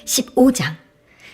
15장.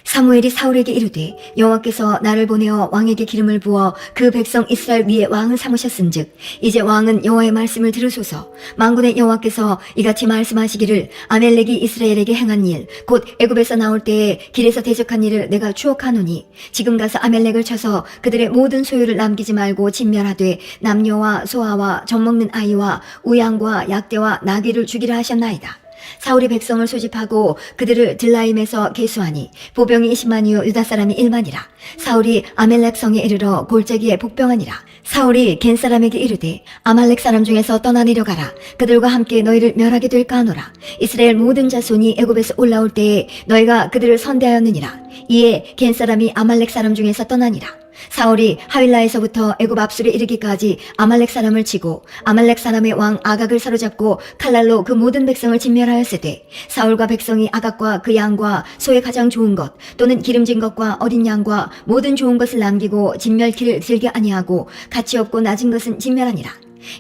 사무엘이 사울에게 이르되 여호와께서 나를 보내어 왕에게 기름을 부어 그 백성 이스라엘 위에 왕을 삼으셨은즉 이제 왕은 여호와의 말씀을 들으소서. 만군의 여호와께서 이같이 말씀하시기를 아멜렉이 이스라엘에게 행한 일 곧 애굽에서 나올 때에 길에서 대적한 일을 내가 추억하노니 지금 가서 아멜렉을 쳐서 그들의 모든 소유를 남기지 말고 진멸하되 남녀와 소아와 젖먹는 아이와 우양과 약대와 나귀를 죽이라 하셨나이다. 사울이 백성을 소집하고 그들을 들라임에서 계수하니 보병이 20만이요 유다 사람이 1만이라. 사울이 아멜렉 성에 이르러 골짜기에 복병하니라. 사울이 겐 사람에게 이르되 아말렉 사람 중에서 떠나 내려가라. 그들과 함께 너희를 멸하게 될까 하노라. 이스라엘 모든 자손이 애굽에서 올라올 때에 너희가 그들을 선대하였느니라. 이에 겐 사람이 아말렉 사람 중에서 떠나니라. 사울이 하윌라에서부터 애굽 앞술에 이르기까지 아말렉 사람을 치고 아말렉 사람의 왕 아각을 사로잡고 칼날로 그 모든 백성을 진멸하였으되 사울과 백성이 아각과 그 양과 소의 가장 좋은 것 또는 기름진 것과 어린 양과 모든 좋은 것을 남기고 진멸키를 들게 아니하고 가치 없고 낮은 것은 진멸하니라.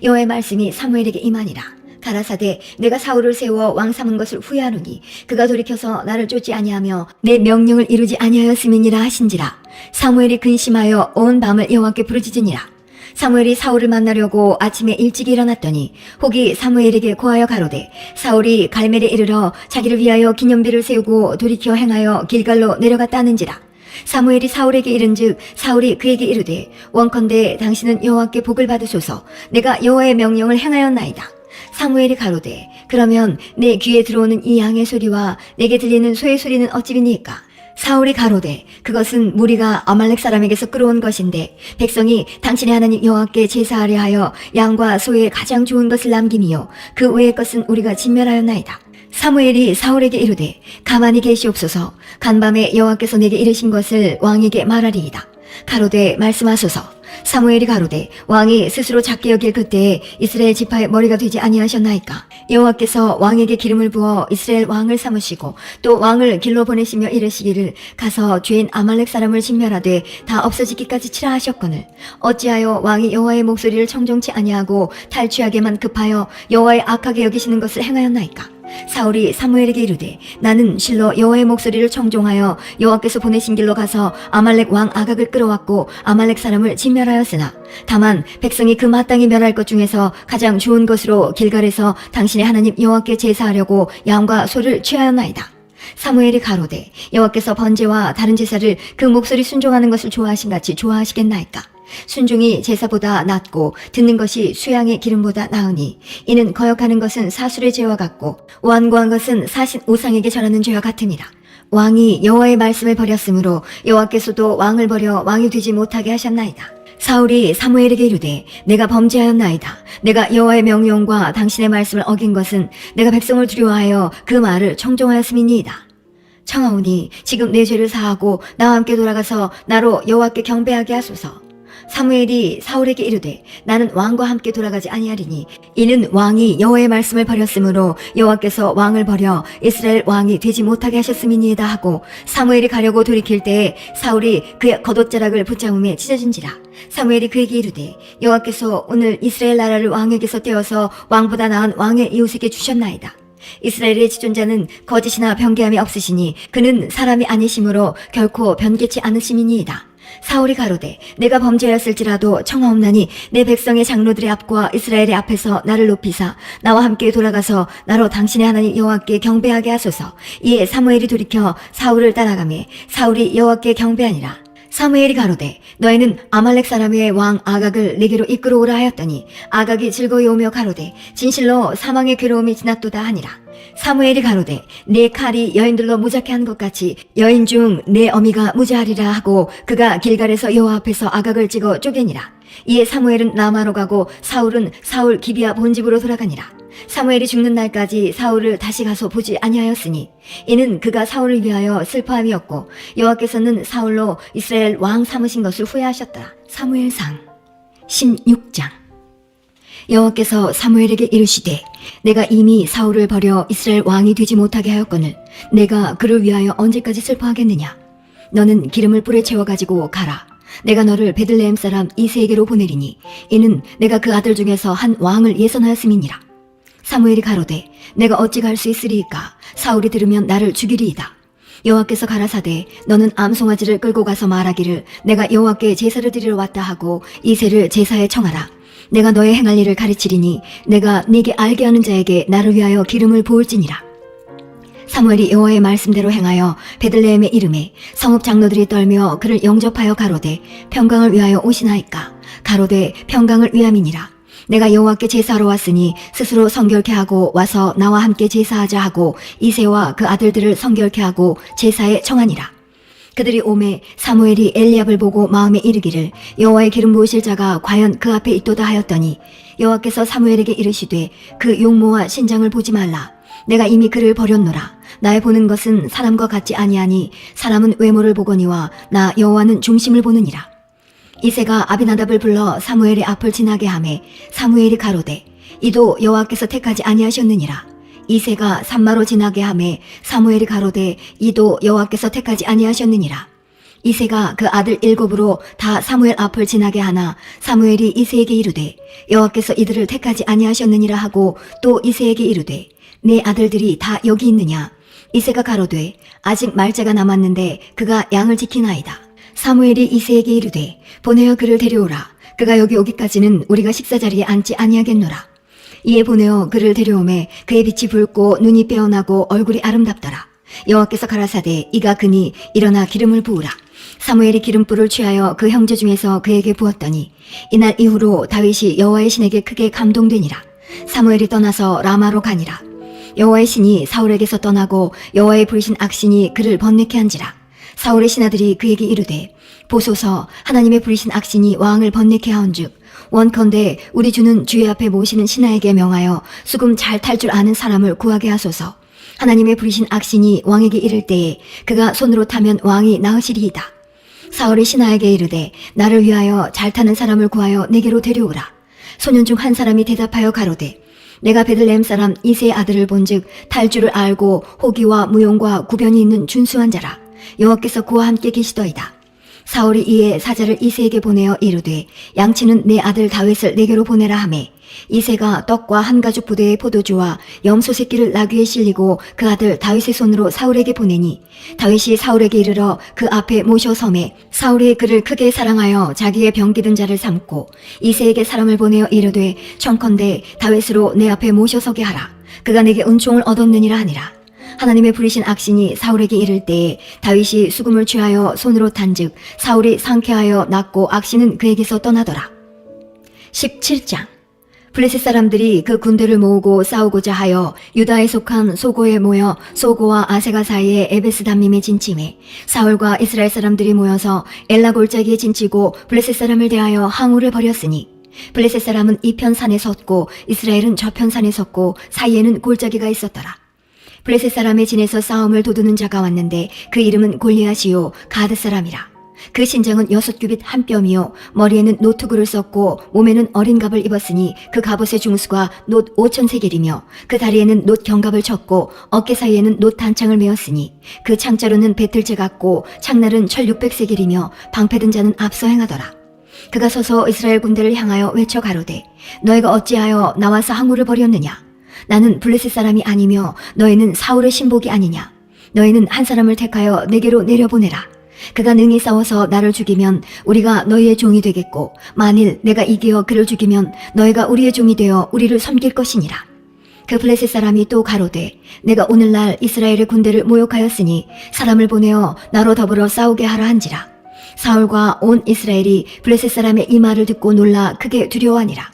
여호와의 말씀이 사무엘에게 임하니라. 가라사대 내가 사울을 세워 왕 삼은 것을 후회하노니 그가 돌이켜서 나를 쫓지 아니하며 내 명령을 이루지 아니하였음이니라 하신지라. 사무엘이 근심하여 온 밤을 여호와께 부르짖으니라. 사무엘이 사울을 만나려고 아침에 일찍 일어났더니 혹이 사무엘에게 고하여 가로되 사울이 갈멜에 이르러 자기를 위하여 기념비를 세우고 돌이켜 행하여 길갈로 내려갔다 하는지라. 사무엘이 사울에게 이른즉 사울이 그에게 이르되 원컨대 당신은 여호와께 복을 받으소서. 내가 여호와의 명령을 행하였나이다. 사무엘이 가로되 그러면 내 귀에 들어오는 이 양의 소리와 내게 들리는 소의 소리는 어찌비니까? 사울이 가로되 그것은 무리가 아말렉 사람에게서 끌어온 것인데 백성이 당신의 하나님 여호와께 제사하려 하여 양과 소의 가장 좋은 것을 남김이요 그 외의 것은 우리가 진멸하였나이다. 사무엘이 사울에게 이르되 가만히 계시옵소서. 간밤에 여호와께서 내게 이르신 것을 왕에게 말하리이다. 가로되 말씀하소서. 사무엘이 가로되 왕이 스스로 작게 여길 그때에 이스라엘 지파의 머리가 되지 아니하셨나이까? 여호와께서 왕에게 기름을 부어 이스라엘 왕을 삼으시고 또 왕을 길로 보내시며 이르시기를 가서 죄인 아말렉 사람을 진멸하되 다 없어지기까지 치라 하셨거늘 어찌하여 왕이 여호와의 목소리를 청종치 아니하고 탈취하게만 급하여 여호와의 악하게 여기시는 것을 행하였나이까? 사울이 사무엘에게 이르되 나는 실로 여호와의 목소리를 청종하여 여호와께서 보내신 길로 가서 아말렉 왕 아각을 끌어왔고 아말렉 사람을 진멸하였으나 다만 백성이 그 마땅히 멸할 것 중에서 가장 좋은 것으로 길갈에서 당신의 하나님 여호와께 제사하려고 양과 소를 취하였나이다. 사무엘이 가로되 여호와께서 번제와 다른 제사를 그 목소리 순종하는 것을 좋아하신 같이 좋아하시겠나이까? 순종이 제사보다 낫고 듣는 것이 수양의 기름보다 나으니 이는 거역하는 것은 사술의 죄와 같고 완고한 것은 사신 우상에게 절하는 죄와 같으니라. 왕이 여호와의 말씀을 버렸으므로 여호와께서도 왕을 버려 왕이 되지 못하게 하셨나이다. 사울이 사무엘에게 이르되 내가 범죄하였나이다. 내가 여호와의 명령과 당신의 말씀을 어긴 것은 내가 백성을 두려워하여 그 말을 청종하였음이니이다. 청하오니 지금 내 죄를 사하고 나와 함께 돌아가서 나로 여호와께 경배하게 하소서. 사무엘이 사울에게 이르되 나는 왕과 함께 돌아가지 아니하리니 이는 왕이 여호와의 말씀을 버렸으므로 여호와께서 왕을 버려 이스라엘 왕이 되지 못하게 하셨음이니이다 하고 사무엘이 가려고 돌이킬 때에 사울이 그의 겉옷자락을 붙잡음에 찢어진지라. 사무엘이 그에게 이르되 여호와께서 오늘 이스라엘 나라를 왕에게서 떼어서 왕보다 나은 왕의 이웃에게 주셨나이다. 이스라엘의 지존자는 거짓이나 변개함이 없으시니 그는 사람이 아니심으로 결코 변개치 않으심이니이다. 사울이 가로되 내가 범죄하였을지라도 청하옵나니 내 백성의 장로들의 앞과 이스라엘의 앞에서 나를 높이사 나와 함께 돌아가서 나로 당신의 하나님 여호와께 경배하게 하소서. 이에 사무엘이 돌이켜 사울을 따라가매 사울이 여호와께 경배하니라. 사무엘이 가로되 너희는 아말렉 사람의 왕 아각을 내게로 이끌어오라 하였더니 아각이 즐거이 오며 가로되 진실로 사망의 괴로움이 지났도다 하니라. 사무엘이 가로되 내 칼이 여인들로 무자케 한 것 같이 여인 중 내 어미가 무자하리라 하고 그가 길갈에서 여호와 앞에서 아각을 찍어 쪼개니라. 이에 사무엘은 라마로 가고 사울은 사울 기비아 본집으로 돌아가니라. 사무엘이 죽는 날까지 사울을 다시 가서 보지 아니하였으니 이는 그가 사울을 위하여 슬퍼함이었고 여호와께서는 사울로 이스라엘 왕 삼으신 것을 후회하셨더라. 사무엘상 16장. 여호와께서 사무엘에게 이르시되 내가 이미 사울을 버려 이스라엘 왕이 되지 못하게 하였거늘 내가 그를 위하여 언제까지 슬퍼하겠느냐? 너는 기름을 뿔에 채워가지고 가라. 내가 너를 베들레헴 사람 이새에게로 보내리니 이는 내가 그 아들 중에서 한 왕을 예선하였음이니라. 사무엘이 가로되 내가 어찌 갈 수 있으리이까? 사울이 들으면 나를 죽이리이다. 여호와께서 가라사대 너는 암송아지를 끌고 가서 말하기를 내가 여호와께 제사를 드리러 왔다 하고 이새를 제사에 청하라. 내가 너의 행할 일을 가르치리니 내가 네게 알게 하는 자에게 나를 위하여 기름을 부을지니라. 사무엘이 여호와의 말씀대로 행하여 베들레헴에 이르매 성읍 장로들이 떨며 그를 영접하여 가로되 평강을 위하여 오시나이까. 가로되 평강을 위함이니라. 내가 여호와께 제사하러 왔으니 스스로 성결케 하고 와서 나와 함께 제사하자 하고 이새와 그 아들들을 성결케 하고 제사에 청하니라. 그들이 오매 사무엘이 엘리압을 보고 마음에 이르기를 여호와의 기름 부으실 자가 과연 그 앞에 있도다 하였더니 여호와께서 사무엘에게 이르시되 그 용모와 신장을 보지 말라. 내가 이미 그를 버렸노라. 나의 보는 것은 사람과 같지 아니하니 사람은 외모를 보거니와 나 여호와는 중심을 보느니라. 이새가 아비나답을 불러 사무엘의 앞을 지나게 하매 사무엘이 가로되 이도 여호와께서 택하지 아니하셨느니라. 이새가 산마로 지나게 하매 사무엘이 가로되 이도 여호와께서 택하지 아니하셨느니라. 이새가 그 아들 7으로 다 사무엘 앞을 지나게 하나 사무엘이 이새에게 이르되 여호와께서 이들을 택하지 아니하셨느니라 하고 또 이새에게 이르되 네 아들들이 다 여기 있느냐. 이새가 가로되 아직 말자가 남았는데 그가 양을 지키나이다. 사무엘이 이새에게 이르되 보내어 그를 데려오라. 그가 여기 오기까지는 우리가 식사자리에 앉지 아니하겠노라. 이에 보내어 그를 데려오매 그의 빛이 붉고 눈이 빼어나고 얼굴이 아름답더라. 여호와께서 가라사대 이가 그니 일어나 기름을 부으라. 사무엘이 기름불을 취하여 그 형제 중에서 그에게 부었더니 이날 이후로 다윗이 여호와의 신에게 크게 감동되니라. 사무엘이 떠나서 라마로 가니라. 여호와의 신이 사울에게서 떠나고 여호와의 부르신 악신이 그를 번뇌케 한지라. 사울의 신하들이 그에게 이르되 보소서 하나님의 부르신 악신이 왕을 번뇌케 하온즉 원컨대 우리 주는 주의 앞에 모시는 신하에게 명하여 수금 잘 탈 줄 아는 사람을 구하게 하소서. 하나님의 부르신 악신이 왕에게 이를 때에 그가 손으로 타면 왕이 나으시리이다. 사울의 신하에게 이르되 나를 위하여 잘 타는 사람을 구하여 내게로 데려오라. 소년 중 한 사람이 대답하여 가로되 내가 베들레헴 사람 이새의 아들을 본즉 탈 줄을 알고 호기와 무용과 구변이 있는 준수한 자라. 여호와께서 그와 함께 계시더이다. 사울이 이에 사자를 이새에게 보내어 이르되 양치는 내 아들 다윗을 내게로 보내라 하매 이새가 떡과 한 가죽 부대의 포도주와 염소 새끼를 나귀에 실리고 그 아들 다윗의 손으로 사울에게 보내니 다윗이 사울에게 이르러 그 앞에 모셔 섬에 사울이 그를 크게 사랑하여 자기의 병기든 자를 삼고 이새에게 사람을 보내어 이르되 청컨대 다윗으로 내 앞에 모셔 서게 하라. 그가 내게 은총을 얻었느니라 하니라. 하나님의 부리신 악신이 사울에게 이를 때에 다윗이 수금을 취하여 손으로 탄즉 사울이 상쾌하여 낫고 악신은 그에게서 떠나더라. 17장. 블레셋 사람들이 그 군대를 모으고 싸우고자 하여 유다에 속한 소고에 모여 소고와 아세가 사이에 에베스담밈에 진침해 사울과 이스라엘 사람들이 모여서 엘라 골짜기에 진치고 블레셋 사람을 대하여 항우를 벌였으니 블레셋 사람은 이편 산에 섰고 이스라엘은 저편 산에 섰고 사이에는 골짜기가 있었더라. 블레셋 사람의 진에서 싸움을 도두는 자가 왔는데 그 이름은 골리앗이요 가드 사람이라. 그 신장은 6규빗 한 뼘이요 머리에는 노투구를 썼고 몸에는 어린 갑을 입었으니 그 갑옷의 중수가 놋 5,000세겔이며 그 다리에는 놋 견갑을 쳤고 어깨 사이에는 놋 단창을 메었으니 그 창자루는 배틀재 같고 창날은 철 600세겔이며 방패든 자는 앞서 행하더라. 그가 서서 이스라엘 군대를 향하여 외쳐 가로되 너희가 어찌하여 나와서 항우를 벌였느냐. 나는 블레셋 사람이 아니며 너희는 사울의 신복이 아니냐. 너희는 한 사람을 택하여 내게로 내려보내라. 그가 능히 싸워서 나를 죽이면 우리가 너희의 종이 되겠고 만일 내가 이기어 그를 죽이면 너희가 우리의 종이 되어 우리를 섬길 것이니라. 그 블레셋 사람이 또 가로되 내가 오늘날 이스라엘의 군대를 모욕하였으니 사람을 보내어 나로 더불어 싸우게 하라 한지라. 사울과 온 이스라엘이 블레셋 사람의 이 말을 듣고 놀라 크게 두려워하니라.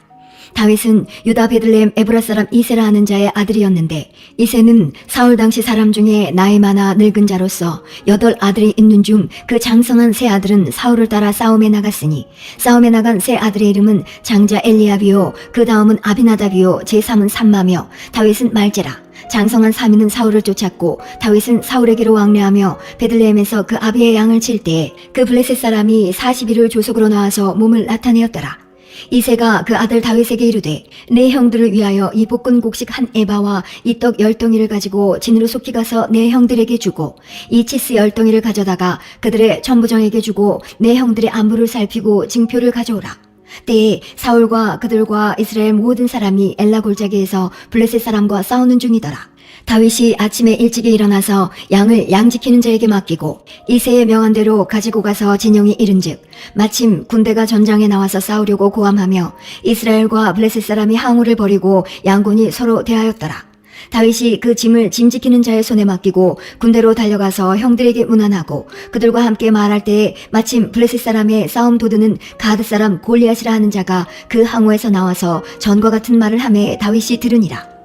다윗은 유다 베들레헴 에브라 사람 이새라 하는 자의 아들이었는데 이새는 사울 당시 사람 중에 나이 많아 늙은 자로서 8 아들이 있는 중 그 장성한 세 아들은 사울을 따라 싸움에 나갔으니 싸움에 나간 세 아들의 이름은 장자 엘리압이요 그 다음은 아비나답이요 제3은 삼마며 다윗은 말제라. 장성한 3위는 사울을 쫓았고 다윗은 사울에게로 왕래하며 베들레헴에서 그 아비의 양을 칠 때에 그 블레셋 사람이 40일을 조속으로 나와서 몸을 나타내었더라. 이새가 그 아들 다윗에게 이르되 내 형들을 위하여 이 볶은 곡식 한 에바와 이 떡 10덩이를 가지고 진으로 속히 가서 내 형들에게 주고 이 치스 10덩이를 가져다가 그들의 천부장에게 주고 내 형들의 안부를 살피고 징표를 가져오라. 때에 사울과 그들과 이스라엘 모든 사람이 엘라 골짜기에서 블레셋 사람과 싸우는 중이더라. 다윗이 아침에 일찍이 일어나서 양을 양지키는 자에게 맡기고 이새의 명한 대로 가지고 가서 진영이 이른즉 마침 군대가 전장에 나와서 싸우려고 고함하며 이스라엘과 블레셋 사람이 항우를 벌이고 양군이 서로 대하였더라. 다윗이 그 짐을 짐 지키는 자의 손에 맡기고 군대로 달려가서 형들에게 문안하고 그들과 함께 말할 때에 마침 블레셋 사람의 싸움 도두는 가드 사람 골리앗이라 하는 자가 그 항우에서 나와서 전과 같은 말을 하매 다윗이 들으니라.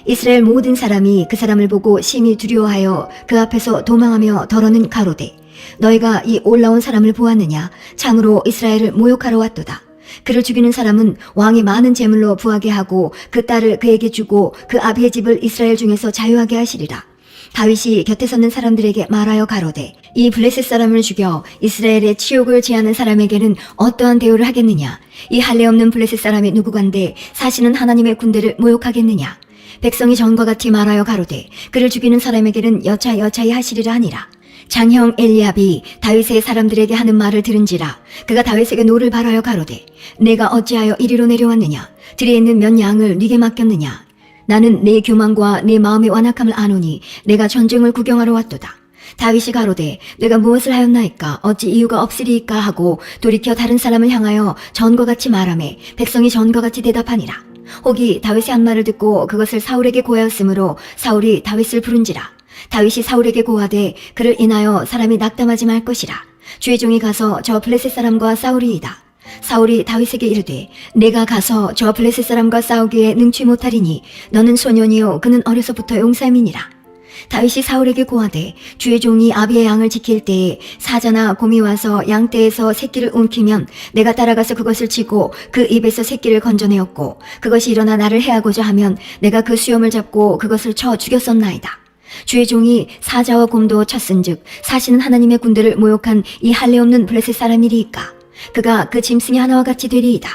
이스라엘 모든 사람이 그 사람을 보고 심히 두려워하여 그 앞에서 도망하며 더러는 가로되 너희가 이 올라온 사람을 보았느냐? 창으로 이스라엘을 모욕하러 왔도다. 그를 죽이는 사람은 왕이 많은 재물로 부하게 하고 그 딸을 그에게 주고 그 아비의 집을 이스라엘 중에서 자유하게 하시리라. 다윗이 곁에 서는 사람들에게 말하여 가로되 이 블레셋 사람을 죽여 이스라엘의 치욕을 제하는 사람에게는 어떠한 대우를 하겠느냐? 이 할례 없는 블레셋 사람이 누구간데 사시는 하나님의 군대를 모욕하겠느냐? 백성이 전과 같이 말하여 가로되 그를 죽이는 사람에게는 여차여차히 하시리라 하니라. 장형 엘리압이 다윗의 사람들에게 하는 말을 들은지라 그가 다윗에게 노를 바라여 가로되 내가 어찌하여 이리로 내려왔느냐? 들에 있는 몇 양을 네게 맡겼느냐? 나는 내 교만과 내 마음의 완악함을 아노니 내가 전쟁을 구경하러 왔도다. 다윗이 가로되 내가 무엇을 하였나이까? 어찌 이유가 없으리이까? 하고 돌이켜 다른 사람을 향하여 전과 같이 말하매 백성이 전과 같이 대답하니라. 혹이 다윗의 한 말을 듣고 그것을 사울에게 고하였으므로 사울이 다윗을 부른지라. 다윗이 사울에게 고하되 그를 인하여 사람이 낙담하지 말 것이라. 주의 종이 가서 저 블레셋 사람과 싸우리이다. 사울이 다윗에게 이르되 내가 가서 저 블레셋 사람과 싸우기에 능치 못하리니 너는 소년이요 그는 어려서부터 용사임이니라. 다윗이 사울에게 고하되 주의 종이 아비의 양을 지킬 때에 사자나 곰이 와서 양떼에서 새끼를 움키면 내가 따라가서 그것을 치고 그 입에서 새끼를 건져내었고 그것이 일어나 나를 해하고자 하면 내가 그 수염을 잡고 그것을 쳐 죽였었나이다. 주의 종이 사자와 곰도 쳤은즉 사시는 하나님의 군대를 모욕한 이 할례 없는 블레셋 사람이리이까? 그가 그 짐승이 하나와 같이 되리이다.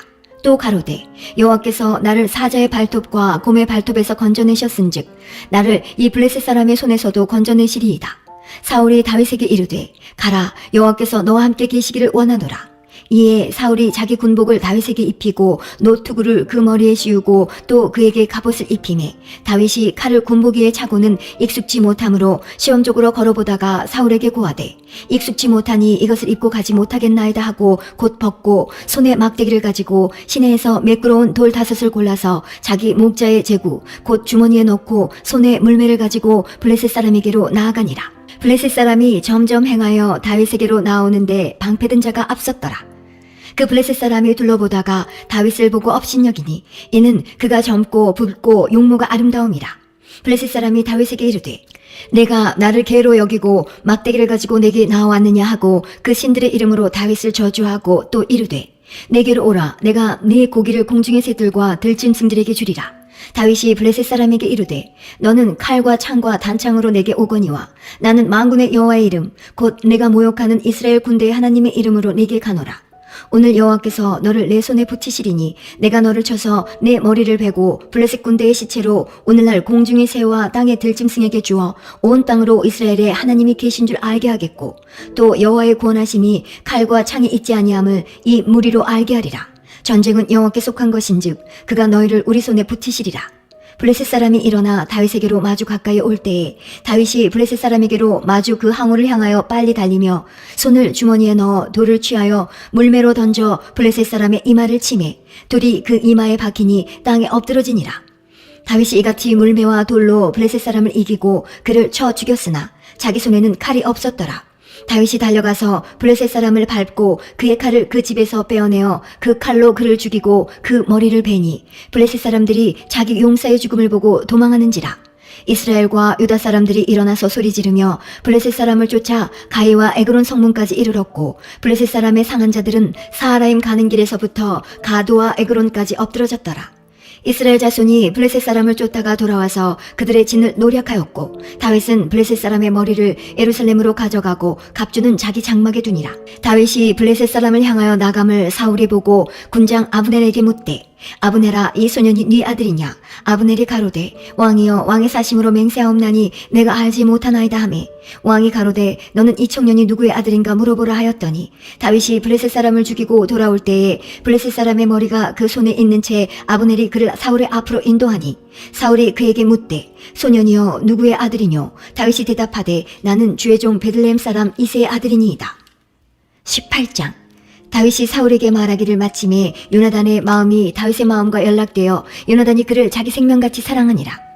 또 가로되 여호와께서 나를 사자의 발톱과 곰의 발톱에서 건져내셨은즉 나를 이 블레셋 사람의 손에서도 건져내시리이다. 사울이 다윗에게 이르되 가라 여호와께서 너와 함께 계시기를 원하노라. 이에 사울이 자기 군복을 다윗에게 입히고 노투구를 그 머리에 씌우고 또 그에게 갑옷을 입히매 다윗이 칼을 군복 위에 차고는 익숙지 못하므로 시험적으로 걸어보다가 사울에게 고하되 익숙지 못하니 이것을 입고 가지 못하겠나이다 하고 곧 벗고 손에 막대기를 가지고 시내에서 매끄러운 돌 5을 골라서 자기 목자의 제구 곧 주머니에 넣고 손에 물매를 가지고 블레셋 사람에게로 나아가니라. 블레셋 사람이 점점 행하여 다윗에게로 나오는데 방패든 자가 앞섰더라. 그 블레셋 사람이 둘러보다가 다윗을 보고 업신여기니 이는 그가 젊고 붉고 용모가 아름다움이라. 블레셋 사람이 다윗에게 이르되 내가 나를 개로 여기고 막대기를 가지고 내게 나와왔느냐 하고 그 신들의 이름으로 다윗을 저주하고 또 이르되 내게로 오라 내가 네 고기를 공중의 새들과 들짐승들에게 주리라. 다윗이 블레셋 사람에게 이르되 너는 칼과 창과 단창으로 내게 오거니와 나는 만군의 여호와의 이름 곧 내가 모욕하는 이스라엘 군대의 하나님의 이름으로 내게 가노라. 오늘 여호와께서 너를 내 손에 붙이시리니 내가 너를 쳐서 내 머리를 베고 블레셋 군대의 시체로 오늘날 공중의 새와 땅의 들짐승에게 주어 온 땅으로 이스라엘에 하나님이 계신 줄 알게 하겠고 또 여호와의 구원하심이 칼과 창이 있지 아니함을 이 무리로 알게 하리라. 전쟁은 여호와께 속한 것인즉 그가 너희를 우리 손에 붙이시리라. 블레셋 사람이 일어나 다윗에게로 마주 가까이 올 때에 다윗이 블레셋 사람에게로 마주 그 항우를 향하여 빨리 달리며 손을 주머니에 넣어 돌을 취하여 물매로 던져 블레셋 사람의 이마를 치매 돌이 그 이마에 박히니 땅에 엎드러지니라. 다윗이 이같이 물매와 돌로 블레셋 사람을 이기고 그를 쳐 죽였으나 자기 손에는 칼이 없었더라. 다윗이 달려가서 블레셋 사람을 밟고 그의 칼을 그 집에서 빼어내어 그 칼로 그를 죽이고 그 머리를 베니 블레셋 사람들이 자기 용사의 죽음을 보고 도망하는지라. 이스라엘과 유다 사람들이 일어나서 소리 지르며 블레셋 사람을 쫓아 가이와 에그론 성문까지 이르렀고 블레셋 사람의 상한 자들은 사하라임 가는 길에서부터 가도와 에그론까지 엎드러졌더라. 이스라엘 자손이 블레셋 사람을 쫓다가 돌아와서 그들의 진을 노략하였고 다윗은 블레셋 사람의 머리를 예루살렘으로 가져가고 갑주는 자기 장막에 두니라. 다윗이 블레셋 사람을 향하여 나감을 사울이 보고 군장 아브넬에게 묻되 아브네라, 이 소년이 네 아들이냐? 아브넬이 가로되 왕이여, 왕의 사심으로 맹세하옵나니 내가 알지 못하나이다 하매 왕이 가로되 너는 이 청년이 누구의 아들인가 물어보라 하였더니 다윗이 블레셋 사람을 죽이고 돌아올 때에 블레셋 사람의 머리가 그 손에 있는 채 아브넬이 그를 사울의 앞으로 인도하니 사울이 그에게 묻되 소년이여 누구의 아들이뇨? 다윗이 대답하되 나는 주의 종 베들레헴 사람 이새의 아들이니이다. 18장. 다윗이 사울에게 말하기를 마침에 요나단의 마음이 다윗의 마음과 연락되어 요나단이 그를 자기 생명같이 사랑하니라.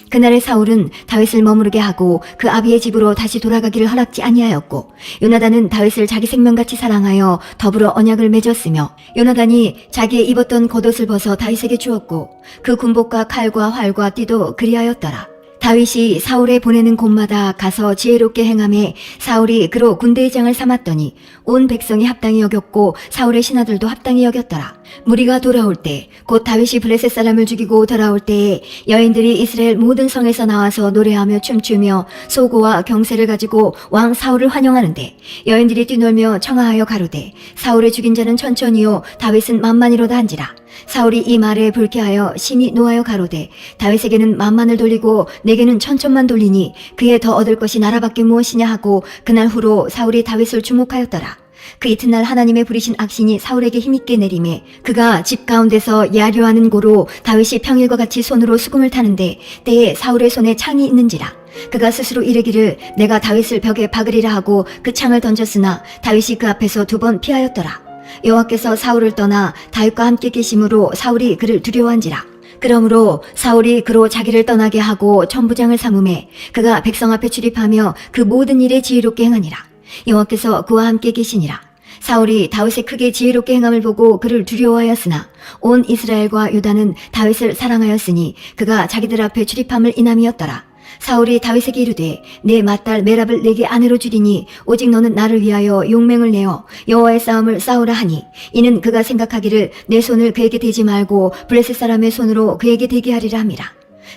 그날에 사울은 다윗을 머무르게 하고 그 아비의 집으로 다시 돌아가기를 허락지 아니하였고 요나단은 다윗을 자기 생명같이 사랑하여 더불어 언약을 맺었으며 요나단이 자기의 입었던 겉옷을 벗어 다윗에게 주었고 그 군복과 칼과 활과 띠도 그리하였더라. 다윗이 사울에 보내는 곳마다 가서 지혜롭게 행하매 사울이 그로 군대의 장을 삼았더니 온 백성이 합당히 여겼고 사울의 신하들도 합당히 여겼더라. 무리가 돌아올 때 곧 다윗이 블레셋 사람을 죽이고 돌아올 때에 여인들이 이스라엘 모든 성에서 나와서 노래하며 춤추며 소고와 경세를 가지고 왕 사울을 환영하는데 여인들이 뛰놀며 청하하여 가로되 사울을 죽인 자는 천천히요 다윗은 만만이로다 한지라. 사울이 이 말에 불쾌하여 심히 노하여 가로되 다윗에게는 만만을 돌리고 내게는 천천만 돌리니 그에 더 얻을 것이 나라밖에 무엇이냐 하고 그날 후로 사울이 다윗을 주목하였더라. 그 이튿날 하나님의 부리신 악신이 사울에게 힘있게 내림에 그가 집 가운데서 야려하는 고로 다윗이 평일과 같이 손으로 수금을 타는데 때에 사울의 손에 창이 있는지라. 그가 스스로 이르기를 내가 다윗을 벽에 박으리라 하고 그 창을 던졌으나 다윗이 그 앞에서 2번 피하였더라. 여호와께서 사울을 떠나 다윗과 함께 계심으로 사울이 그를 두려워한지라. 그러므로 사울이 그로 자기를 떠나게 하고 천부장을 삼음에 그가 백성 앞에 출입하며 그 모든 일에 지혜롭게 행하니라. 여호와께서 그와 함께 계시니라. 사울이 다윗의 크게 지혜롭게 행함을 보고 그를 두려워하였으나 온 이스라엘과 유다는 다윗을 사랑하였으니 그가 자기들 앞에 출입함을 인함이었더라. 사울이 다윗에게 이르되 내 맏딸 메랍을 내게 아내로 주리니 오직 너는 나를 위하여 용맹을 내어 여호와의 싸움을 싸우라 하니 이는 그가 생각하기를 내 손을 그에게 대지 말고 블레셋 사람의 손으로 그에게 대게 하리라 함이라.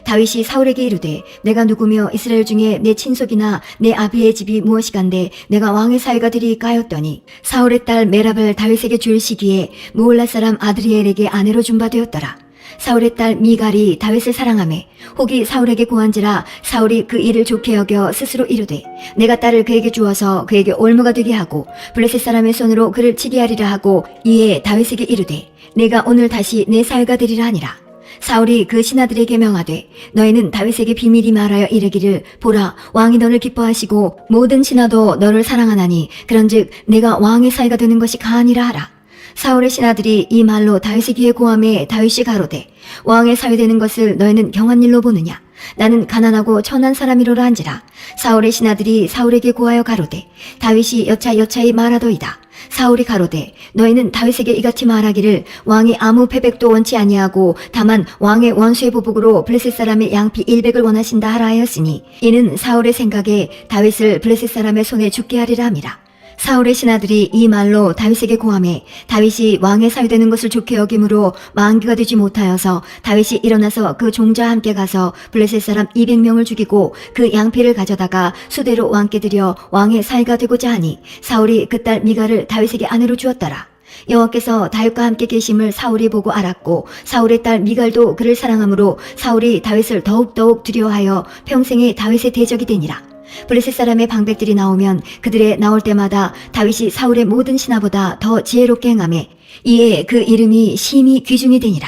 다윗이 사울에게 이르되 내가 누구며 이스라엘 중에 내 친속이나 내 아비의 집이 무엇이간데 내가 왕의 사위가 되리이까 하였더니 사울의 딸 메랍을 다윗에게 줄 시기에 무올라 사람 아드리엘에게 아내로 준 바 되었더라. 사울의 딸 미갈이 다윗을 사랑하매 혹이 사울에게 고한지라 사울이 그 일을 좋게 여겨 스스로 이르되 내가 딸을 그에게 주어서 그에게 올무가 되게 하고 블레셋 사람의 손으로 그를 치게 하리라 하고 이에 다윗에게 이르되 내가 오늘 다시 내 사위가 되리라 하니라. 사울이 그 신하들에게 명하되 너희는 다윗에게 비밀히 말하여 이르기를 보라 왕이 너를 기뻐하시고 모든 신하도 너를 사랑하나니 그런즉 내가 왕의 사위가 되는 것이 가하니라 하라. 사울의 신하들이 이 말로 다윗의 귀에 고함에 다윗이 가로되 왕의 사위 되는 것을 너희는 경한 일로 보느냐? 나는 가난하고 천한 사람이로라 한지라. 사울의 신하들이 사울에게 고하여 가로되 다윗이 여차여차히 말하더이다. 사울이 가로되 너희는 다윗에게 이같이 말하기를 왕이 아무 패백도 원치 아니하고 다만 왕의 원수의 보복으로 블레셋 사람의 양피 100을 원하신다 하라 하였으니 이는 사울의 생각에 다윗을 블레셋 사람의 손에 죽게 하리라 함이라. 사울의 신하들이 이 말로 다윗에게 고하매 다윗이 왕의 사위 되는 것을 좋게 여김으로 만기가 되지 못하여서 다윗이 일어나서 그 종자와 함께 가서 블레셋 사람 200명을 죽이고 그 양피를 가져다가 수대로 왕께 드려 왕의 사위가 되고자 하니 사울이 그 딸 미갈을 다윗에게 아내로 주었더라. 여호와께서 다윗과 함께 계심을 사울이 보고 알았고 사울의 딸 미갈도 그를 사랑하므로 사울이 다윗을 더욱더욱 두려워하여 평생에 다윗의 대적이 되니라. 블레셋 사람의 방백들이 나오면 그들의 나올 때마다 다윗이 사울의 모든 신하보다 더 지혜롭게 행하매 이에 그 이름이 심히 귀중히 되니라.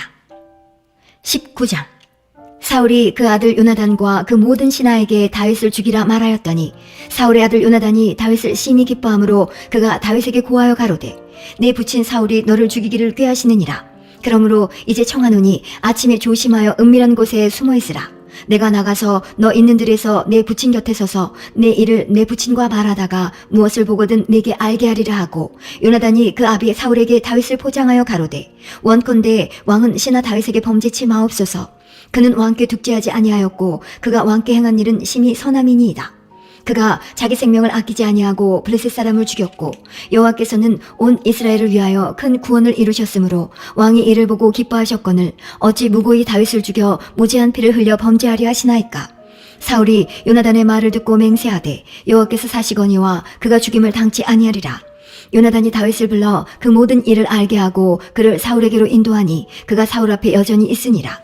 19장. 사울이 그 아들 요나단과 그 모든 신하에게 다윗을 죽이라 말하였더니 사울의 아들 요나단이 다윗을 심히 기뻐하므로 그가 다윗에게 고하여 가로되 내 부친 사울이 너를 죽이기를 꾀하시느니라. 그러므로 이제 청하노니 아침에 조심하여 은밀한 곳에 숨어 있으라. 내가 나가서 너 있는 들에서 내 부친 곁에 서서 내 일을 내 부친과 말하다가 무엇을 보거든 내게 알게 하리라 하고 요나단이 그 아비 사울에게 다윗을 포장하여 가로되 원컨대 왕은 신하 다윗에게 범죄치 마옵소서. 그는 왕께 득죄하지 아니하였고 그가 왕께 행한 일은 심히 선함이니이다. 그가 자기 생명을 아끼지 아니하고 블레셋 사람을 죽였고 여호와께서는 온 이스라엘을 위하여 큰 구원을 이루셨으므로 왕이 이를 보고 기뻐하셨거늘 어찌 무고히 다윗을 죽여 무죄한 피를 흘려 범죄하려 하시나이까. 사울이 요나단의 말을 듣고 맹세하되 여호와께서 사시거니와 그가 죽임을 당치 아니하리라. 요나단이 다윗을 불러 그 모든 일을 알게 하고 그를 사울에게로 인도하니 그가 사울 앞에 여전히 있으니라.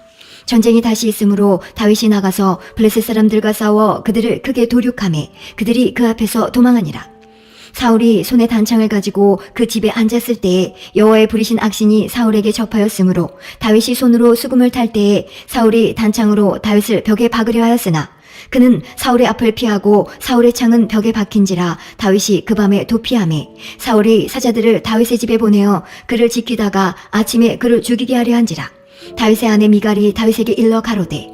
전쟁이 다시 있으므로 다윗이 나가서 블레셋 사람들과 싸워 그들을 크게 도륙하매 그들이 그 앞에서 도망하니라. 사울이 손에 단창을 가지고 그 집에 앉았을 때에 여호와의 부리신 악신이 사울에게 접하였으므로 다윗이 손으로 수금을 탈 때에 사울이 단창으로 다윗을 벽에 박으려 하였으나 그는 사울의 앞을 피하고 사울의 창은 벽에 박힌지라 다윗이 그 밤에 도피하매 사울이 사자들을 다윗의 집에 보내어 그를 지키다가 아침에 그를 죽이게 하려 한지라. 다윗의 아내 미갈이 다윗에게 일러 가로되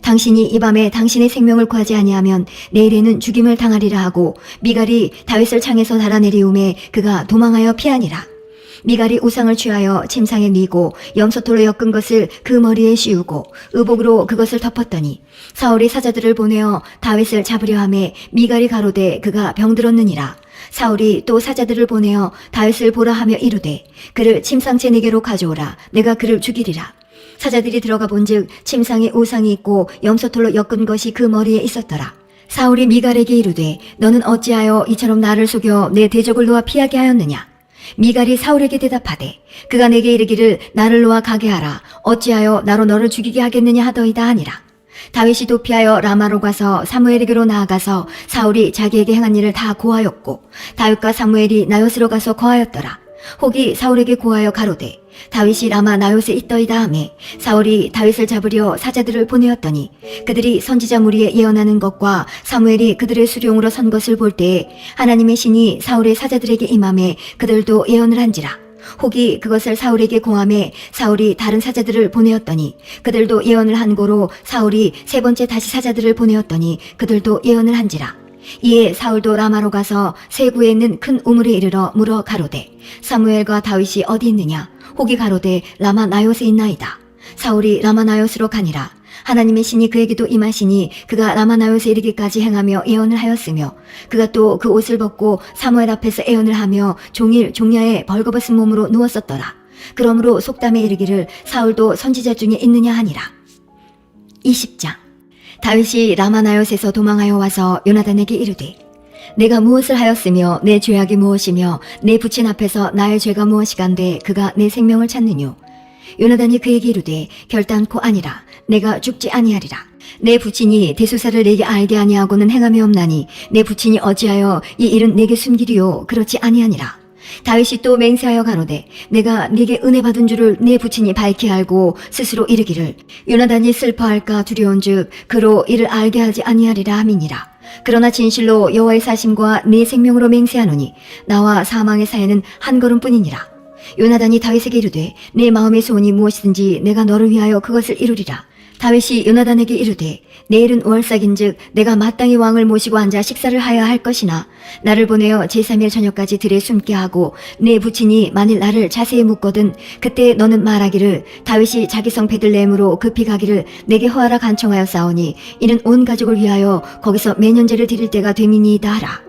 당신이 이 밤에 당신의 생명을 구하지 아니하면 내일에는 죽임을 당하리라 하고 미갈이 다윗을 창에서 달아내리움에 그가 도망하여 피하니라. 미갈이 우상을 취하여 침상에 뉘고 염소털로 엮은 것을 그 머리에 씌우고 의복으로 그것을 덮었더니 사울이 사자들을 보내어 다윗을 잡으려 하매 미갈이 가로되 그가 병들었느니라. 사울이 또 사자들을 보내어 다윗을 보라 하며 이르되 그를 침상째 내게로 가져오라. 내가 그를 죽이리라. 사자들이 들어가 본즉 침상에 우상이 있고 염소털로 엮은 것이 그 머리에 있었더라. 사울이 미갈에게 이르되 너는 어찌하여 이처럼 나를 속여 내 대적을 놓아 피하게 하였느냐. 미갈이 사울에게 대답하되 그가 내게 이르기를 나를 놓아 가게 하라. 어찌하여 나로 너를 죽이게 하겠느냐 하더이다 하니라. 다윗이 도피하여 라마로 가서 사무엘에게로 나아가서 사울이 자기에게 행한 일을 다 고하였고 다윗과 사무엘이 나요스로 가서 거하였더라. 혹이 사울에게 고하여 가로되 다윗이 라마 나요스에 있더이다 하매 사울이 다윗을 잡으려 사자들을 보내었더니 그들이 선지자 무리에 예언하는 것과 사무엘이 그들의 수령으로 선 것을 볼 때에 하나님의 신이 사울의 사자들에게 임함에 그들도 예언을 한지라. 혹이 그것을 사울에게 고함에 사울이 다른 사자들을 보내었더니 그들도 예언을 한 고로 사울이 세 번째 다시 사자들을 보내었더니 그들도 예언을 한지라. 이에 사울도 라마로 가서 세구에 있는 큰 우물에 이르러 물어 가로되 사무엘과 다윗이 어디 있느냐. 혹이 가로되 라마 나요스에 있나이다. 사울이 라마 나요스로 가니라. 하나님의 신이 그에게도 임하시니 그가 라마 나요스에 이르기까지 행하며 예언을 하였으며 그가 또 그 옷을 벗고 사무엘 앞에서 예언을 하며 종일 종야에 벌거벗은 몸으로 누웠었더라. 그러므로 속담에 이르기를 사울도 선지자 중에 있느냐 하니라. 20장. 다윗이 라마 나요스에서 도망하여 와서 요나단에게 이르되 내가 무엇을 하였으며 내 죄악이 무엇이며 내 부친 앞에서 나의 죄가 무엇이간데 그가 내 생명을 찾느뇨. 요나단이 그에게 이르되 결단코 아니라. 내가 죽지 아니하리라. 내 부친이 대소사를 내게 알게 아니하고는 행함이 없나니 내 부친이 어찌하여 이 일은 내게 숨기리요. 그렇지 아니하니라. 다윗이 또 맹세하여 가로되 내가 네게 은혜 받은 줄을 내 부친이 밝히 알고 스스로 이르기를 요나단이 슬퍼할까 두려운즉 그로 이를 알게 하지 아니하리라 함이니라. 그러나 진실로 여호와의 사심과 네 생명으로 맹세하노니 나와 사망의 사이는 한 걸음뿐이니라. 요나단이 다윗에게 이르되 내 마음의 소원이 무엇이든지 내가 너를 위하여 그것을 이루리라. 다윗이 요나단에게 이르되 내일은 월삭인즉 내가 마땅히 왕을 모시고 앉아 식사를 하여야 할 것이나 나를 보내어 제3일 저녁까지 들에 숨게 하고 내 부친이 만일 나를 자세히 묻거든 그때 너는 말하기를 다윗이 자기 성 베들레헴으로 급히 가기를 내게 허하라 간청하였사오니 이는 온 가족을 위하여 거기서 매년제를 드릴 때가 되미니이다 하라.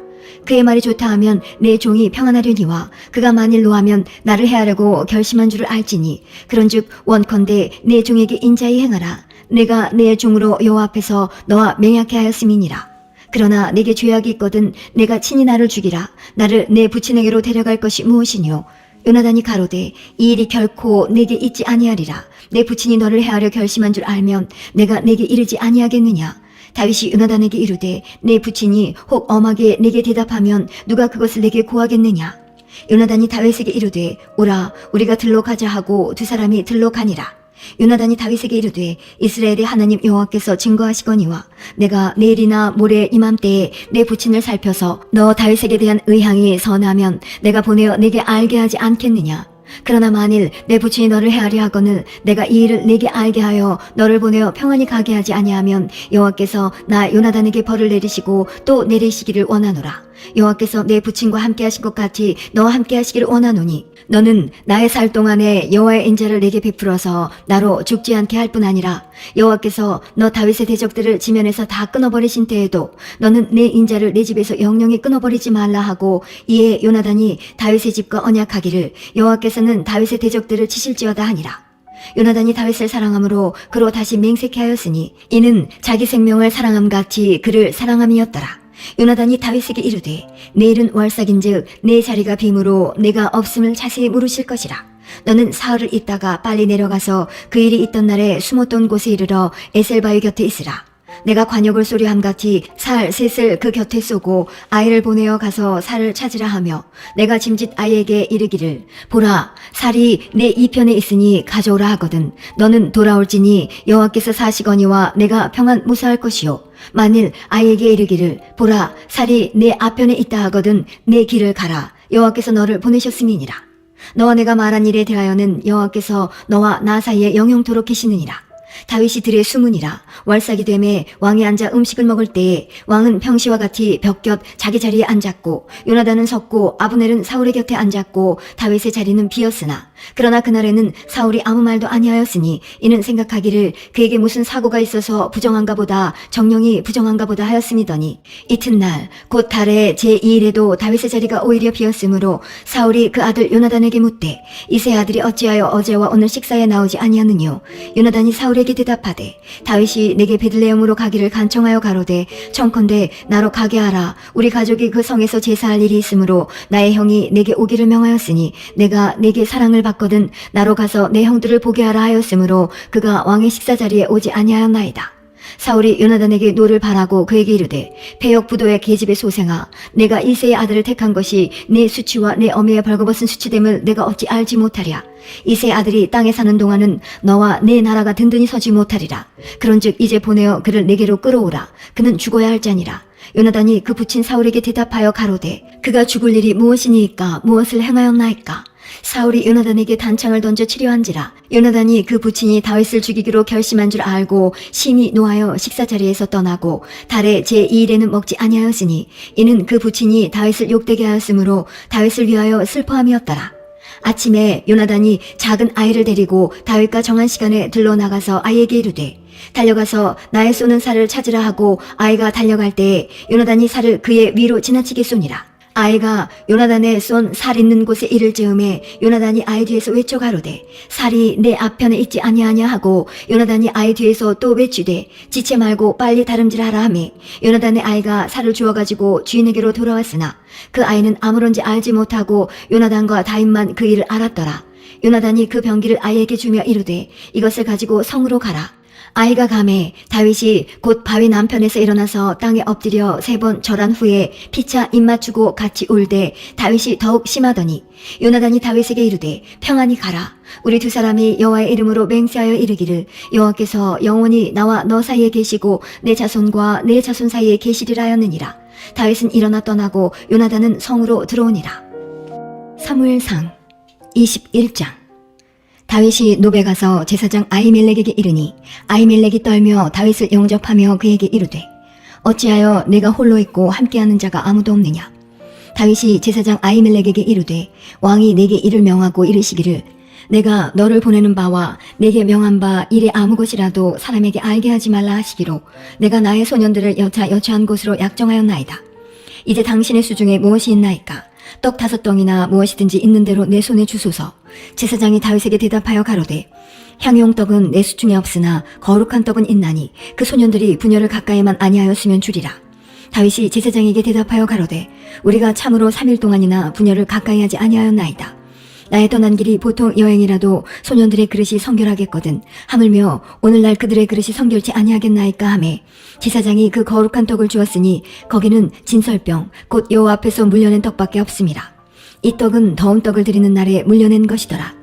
그의 말이 좋다 하면 내 종이 평안하려니와 그가 만일 노하면 나를 해하려고 결심한 줄을 알지니 그런즉 원컨대 내 종에게 인자히 행하라. 내가 내 종으로 여호와 앞에서 너와 맹약해 하였음이니라. 그러나 내게 죄악이 있거든 내가 친히 나를 죽이라. 나를 내 부친에게로 데려갈 것이 무엇이뇨. 요나단이 가로되 이 일이 결코 내게 있지 아니하리라. 내 부친이 너를 해하려 결심한 줄 알면 내가 내게 이르지 아니하겠느냐. 다윗이 요나단에게 이르되 내 부친이 혹 엄하게 내게 대답하면 누가 그것을 내게 고하겠느냐. 요나단이 다윗에게 이르되 오라 우리가 들로 가자 하고 두 사람이 들로 가니라. 요나단이 다윗에게 이르되 이스라엘의 하나님 여호와께서 증거하시거니와 내가 내일이나 모레 이맘때에 내 부친을 살펴서 너 다윗에게 대한 의향이 선하면 내가 보내어 내게 알게 하지 않겠느냐. 그러나 만일 내 부친이 너를 해하려 하거늘 내가 이 일을 내게 알게 하여 너를 보내어 평안히 가게 하지 아니하면 여호와께서 나 요나단에게 벌을 내리시고 또 내리시기를 원하노라. 여호와께서 내 부친과 함께 하신 것 같이 너와 함께 하시기를 원하노니 너는 나의 살 동안에 여호와의 인자를 내게 베풀어서 나로 죽지 않게 할 뿐 아니라 여호와께서 너 다윗의 대적들을 지면에서 다 끊어버리신 때에도 너는 내 인자를 내 집에서 영영히 끊어버리지 말라 하고 이에 요나단이 다윗의 집과 언약하기를 여호와께서는 다윗의 대적들을 치실지어다 하니라. 요나단이 다윗을 사랑함으로 그로 다시 맹세케 하였으니 이는 자기 생명을 사랑함 같이 그를 사랑함이었더라. 요나단이 다윗에게 이르되 내일은 월삭인즉 내 자리가 빔으로 내가 없음을 자세히 물으실 것이라. 너는 사흘을 있다가 빨리 내려가서 그 일이 있던 날에 숨었던 곳에 이르러 에셀바위 곁에 있으라. 내가 관역을 쏘려함 같이 살 셋을 그 곁에 쏘고 아이를 보내어 가서 살을 찾으라 하며 내가 짐짓 아이에게 이르기를 보라 살이 내 이편에 있으니 가져오라 하거든 너는 돌아올지니 여호와께서 사시거니와 내가 평안 무사할 것이요 만일 아이에게 이르기를 보라 살이 내 앞편에 있다 하거든 내 길을 가라 여호와께서 너를 보내셨음이니라. 너와 내가 말한 일에 대하여는 여호와께서 너와 나 사이에 영영토록 계시느니라. 다윗이 들에 숨으니라. 월삭이 되매 왕이 앉아 음식을 먹을 때에 왕은 평시와 같이 벽곁 자기 자리에 앉았고 요나단은 섰고 아브넬은 사울의 곁에 앉았고 다윗의 자리는 비었으나 그러나 그날에는 사울이 아무 말도 아니하였으니 이는 생각하기를 그에게 무슨 사고가 있어서 부정한가 보다 정령이 부정한가 보다 하였음이더니 이튿날 곧 달의 제2일에도 다윗의 자리가 오히려 비었으므로 사울이 그 아들 요나단에게 묻되 이세 아들이 어찌하여 어제와 오늘 식사에 나오지 아니하느뇨. 요나단이 사울에게 대답하되 다윗이 내게 베들레헴으로 가기를 간청하여 가로되 청컨대 나로 가게 하라. 우리 가족이 그 성에서 제사할 일이 있으므로 나의 형이 내게 오기를 명하였으니 내가 내게 사랑을 받거든 나로 가서 내 형들을 보게 하라 하였으므로 그가 왕의 식사 자리에 오지 아니하였나이다. 사울이 요나단에게 노를 바라고 그에게 이르되 배역 부도의 계집의 소생아 내가 이새의 아들을 택한 것이 내 수치와 내 어미의 벌거벗은 수치됨을 내가 어찌 알지 못하랴. 이새의 아들이 땅에 사는 동안은 너와 내 나라가 든든히 서지 못하리라. 그런즉 이제 보내어 그를 내게로 끌어오라. 그는 죽어야 할 자니라. 요나단이 그 부친 사울에게 대답하여 가로되 그가 죽을 일이 무엇이니까 무엇을 행하였나이까. 사울이 요나단에게 단창을 던져 치려한지라. 요나단이 그 부친이 다윗을 죽이기로 결심한 줄 알고 심히 노하여 식사 자리에서 떠나고 달의 제2일에는 먹지 아니하였으니 이는 그 부친이 다윗을 욕되게 하였으므로 다윗을 위하여 슬퍼함이었더라. 아침에 요나단이 작은 아이를 데리고 다윗과 정한 시간에 들러나가서 아이에게 이르되 달려가서 나의 쏘는 살을 찾으라 하고 아이가 달려갈 때에 요나단이 살을 그의 위로 지나치게 쏘니라. 아이가 요나단의 쏜 살 있는 곳에 이를 즈음에 요나단이 아이 뒤에서 외쳐 가로되 살이 내 앞편에 있지 아니하냐 하고 요나단이 아이 뒤에서 또 외치되 지체 말고 빨리 다름질하라 하매 요나단의 아이가 살을 주워가지고 주인에게로 돌아왔으나 그 아이는 아무런지 알지 못하고 요나단과 다윗만 그 일을 알았더라. 요나단이 그 병기를 아이에게 주며 이르되 이것을 가지고 성으로 가라. 아이가 가매 다윗이 곧 바위 남편에서 일어나서 땅에 엎드려 3번 절한 후에 피차 입 맞추고 같이 울되 다윗이 더욱 심하더니 요나단이 다윗에게 이르되 평안히 가라. 우리 두 사람이 여호와의 이름으로 맹세하여 이르기를 여호와께서 영원히 나와 너 사이에 계시고 내 자손과 내 자손 사이에 계시리라 하였느니라. 다윗은 일어나 떠나고 요나단은 성으로 들어오니라. 사무엘상 21장. 다윗이 노베 가서 제사장 아히멜렉에게 이르니 아히멜렉이 떨며 다윗을 영접하며 그에게 이르되 어찌하여 내가 홀로 있고 함께하는 자가 아무도 없느냐. 다윗이 제사장 아히멜렉에게 이르되 왕이 내게 이를 명하고 이르시기를 내가 너를 보내는 바와 내게 명한 바 일에 아무 것이라도 사람에게 알게 하지 말라 하시기로 내가 나의 소년들을 여차 여차한 곳으로 약정하였나이다. 이제 당신의 수중에 무엇이 있나이까. 떡 5덩이나 무엇이든지 있는 대로 내 손에 주소서. 제사장이 다윗에게 대답하여 가로되 향용떡은 내 수중에 없으나 거룩한 떡은 있나니 그 소년들이 분열을 가까이만 아니하였으면 주리라. 다윗이 제사장에게 대답하여 가로되 우리가 참으로 3일 동안이나 분열을 가까이 하지 아니하였나이다. 나의 떠난 길이 보통 여행이라도 소년들의 그릇이 성결하겠거든 하물며 오늘날 그들의 그릇이 성결치 아니하겠나이까 하매 제사장이 그 거룩한 떡을 주었으니 거기는 진설병 곧 여호와 앞에서 물려낸 떡밖에 없음이라. 이 떡은 더운 떡을 드리는 날에 물려낸 것이더라.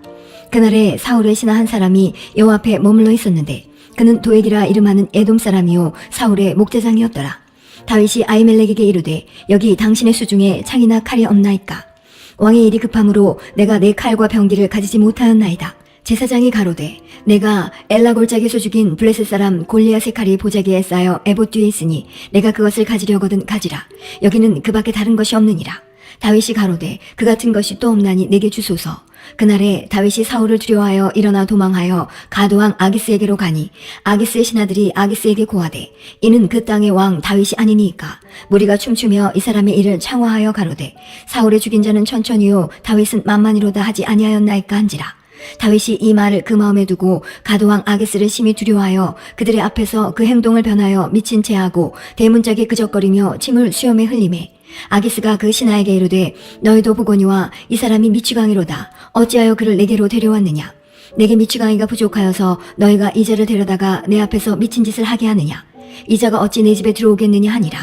그날에 사울의 신하 한 사람이 여호와 앞에 머물러 있었는데 그는 도액이라 이름하는 에돔 사람이요 사울의 목제장이었더라. 다윗이 아히멜렉에게 이르되 여기 당신의 수중에 창이나 칼이 없나이까. 왕의 일이 급함으로 내가 내 칼과 병기를 가지지 못하였나이다. 제사장이 가로되 내가 엘라 골짜기에서 죽인 블레셋 사람 골리앗의 칼이 보자기에 쌓여 에봇 뒤에 있으니 내가 그것을 가지려거든 가지라. 여기는 그 밖에 다른 것이 없느니라. 다윗이 가로되 그 같은 것이 또 없나니 내게 주소서. 그날에 다윗이 사울을 두려워하여 일어나 도망하여 가도왕 아기스에게로 가니 아기스의 신하들이 아기스에게 고하되 이는 그 땅의 왕 다윗이 아니니까. 무리가 춤추며 이 사람의 일을 창화하여 가로되 사울의 죽인 자는 천천히요 다윗은 만만히로다 하지 아니하였나이까 한지라. 다윗이 이 말을 그 마음에 두고 가드왕 아기스를 심히 두려워하여 그들의 앞에서 그 행동을 변하여 미친 채하고 대문짝에 끄적거리며 침을 수염에 흘리매 아기스가 그 신하에게 이르되 너희도 보거니와 이 사람이 미치광이로다. 어찌하여 그를 내게로 데려왔느냐? 내게 미치광이가 부족하여서 너희가 이 자를 데려다가 내 앞에서 미친 짓을 하게 하느냐? 이 자가 어찌 내 집에 들어오겠느냐 하니라.